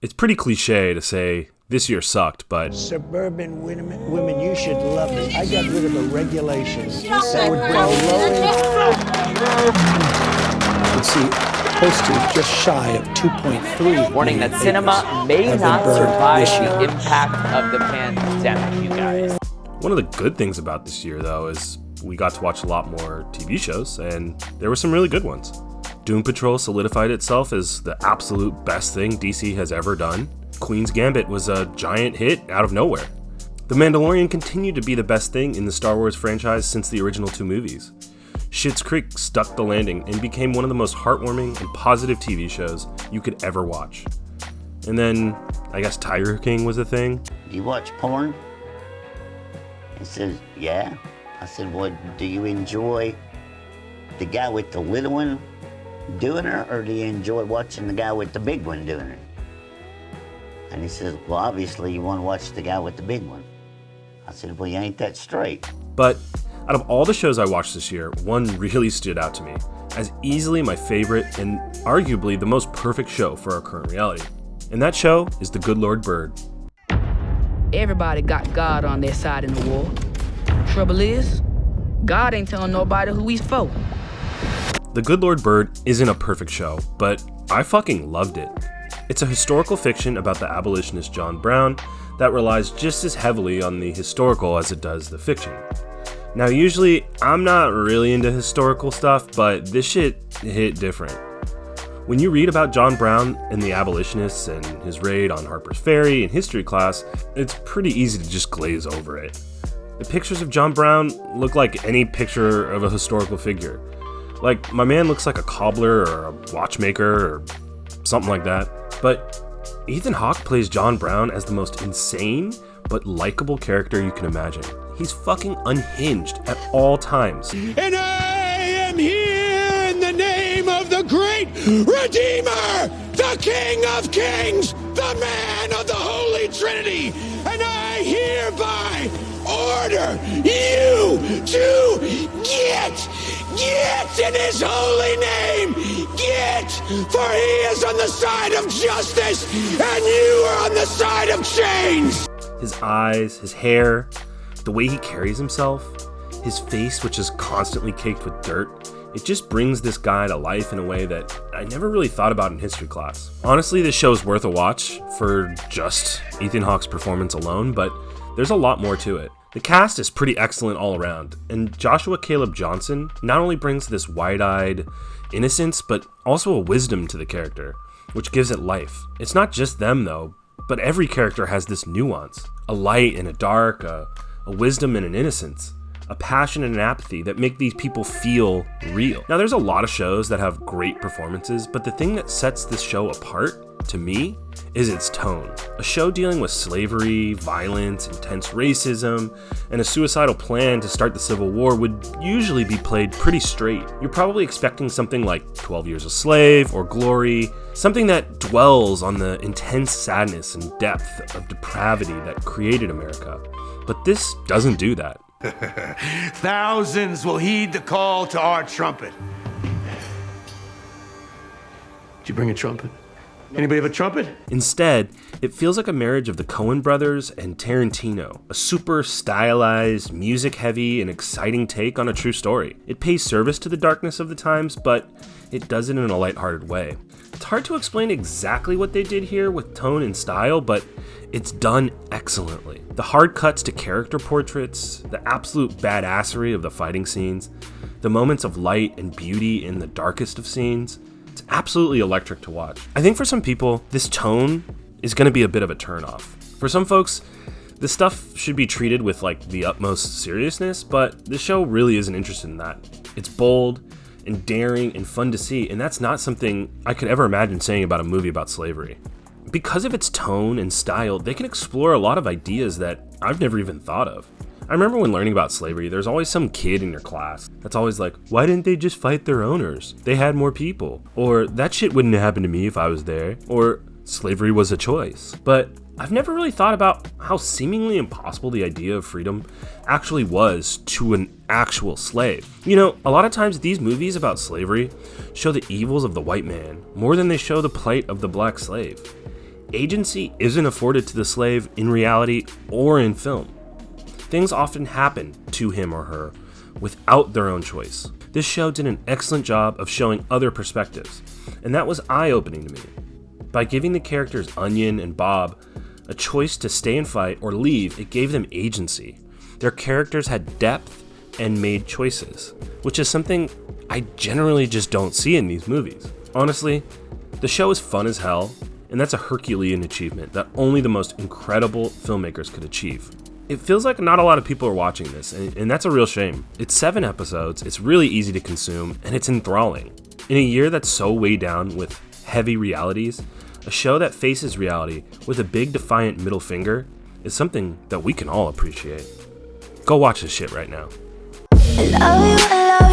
It's pretty cliche to say this year sucked, but suburban women, you should love this. I got rid of the regulations that would bring low. You see, close to just shy of 2.3. Warning that cinema may not survive the impact of the pandemic, you guys. One of the good things about this year, though, is we got to watch a lot more TV shows, and there were some really good ones. Doom Patrol solidified itself as the absolute best thing DC has ever done. Queen's Gambit was a giant hit out of nowhere. The Mandalorian continued to be the best thing in the Star Wars franchise since the original 2 movies. Schitt's Creek stuck the landing and became one of the most heartwarming and positive TV shows you could ever watch. And then, I guess Tiger King was a thing. Do you watch porn? He says, yeah. I said, well, do you enjoy the guy with the little one doing it, or do you enjoy watching the guy with the big one doing it? And he says, well, obviously you want to watch the guy with the big one. I said, well, you ain't that straight. But out of all the shows I watched this year, one really stood out to me as easily my favorite and arguably the most perfect show for our current reality. And that show is The Good Lord Bird. Everybody got God on their side in the war. Trouble is, God ain't telling nobody who he's for. The Good Lord Bird isn't a perfect show, but I fucking loved it. It's a historical fiction about the abolitionist John Brown that relies just as heavily on the historical as it does the fiction. Now, usually, I'm not really into historical stuff, but this shit hit different. When you read about John Brown and the abolitionists and his raid on Harper's Ferry in history class, it's pretty easy to just glaze over it. The pictures of John Brown look like any picture of a historical figure. Like, my man looks like a cobbler or a watchmaker or something like that. But Ethan Hawke plays John Brown as the most insane but likable character you can imagine. He's fucking unhinged at all times. And I am here in the name of the great Redeemer, the King of Kings, the man of the Holy Trinity. And I hereby order you to get in his holy name, for he is on the side of justice, and you are on the side of chains. His eyes, his hair, the way he carries himself, his face, which is constantly caked with dirt, it just brings this guy to life in a way that I never really thought about in history class. Honestly, this show is worth a watch for just Ethan Hawke's performance alone, but there's a lot more to it. The cast is pretty excellent all around, and Joshua Caleb Johnson not only brings this wide-eyed innocence, but also a wisdom to the character, which gives it life. It's not just them though, but every character has this nuance, a light and a dark, a wisdom and an innocence, a passion and an apathy that make these people feel real. Now, there's a lot of shows that have great performances, but the thing that sets this show apart, to me, is its tone. A show dealing with slavery, violence, intense racism, and a suicidal plan to start the Civil War would usually be played pretty straight. You're probably expecting something like 12 Years a Slave or Glory, something that dwells on the intense sadness and depth of depravity that created America. But this doesn't do that. Thousands will heed the call to our trumpet. Did you bring a trumpet? Anybody have a trumpet? Instead, it feels like a marriage of the Coen brothers and Tarantino, a super stylized, music-heavy, and exciting take on a true story. It pays service to the darkness of the times, but it does it in a lighthearted way. It's hard to explain exactly what they did here with tone and style, but it's done excellently. The hard cuts to character portraits, the absolute badassery of the fighting scenes, the moments of light and beauty in the darkest of scenes, it's absolutely electric to watch. I think for some people, this tone is going to be a bit of a turnoff. For some folks, this stuff should be treated with like the utmost seriousness, but this show really isn't interested in that. It's bold and daring and fun to see, and that's not something I could ever imagine saying about a movie about slavery. Because of its tone and style, they can explore a lot of ideas that I've never even thought of. I remember when learning about slavery, there's always some kid in your class that's always like, why didn't they just fight their owners? They had more people. Or, that shit wouldn't happen to me if I was there. Or, slavery was a choice. But I've never really thought about how seemingly impossible the idea of freedom actually was to an actual slave. You know, a lot of times these movies about slavery show the evils of the white man more than they show the plight of the black slave. Agency isn't afforded to the slave in reality or in film. Things often happen to him or her without their own choice. This show did an excellent job of showing other perspectives, and that was eye-opening to me. By giving the characters Onion and Bob a choice to stay and fight or leave, it gave them agency. Their characters had depth and made choices, which is something I generally just don't see in these movies. Honestly, the show is fun as hell, and that's a Herculean achievement that only the most incredible filmmakers could achieve. It feels like not a lot of people are watching this, and that's a real shame. It's 7 episodes, it's really easy to consume, and it's enthralling. In a year that's so weighed down with heavy realities, a show that faces reality with a big defiant middle finger is something that we can all appreciate. Go watch this shit right now. I love you,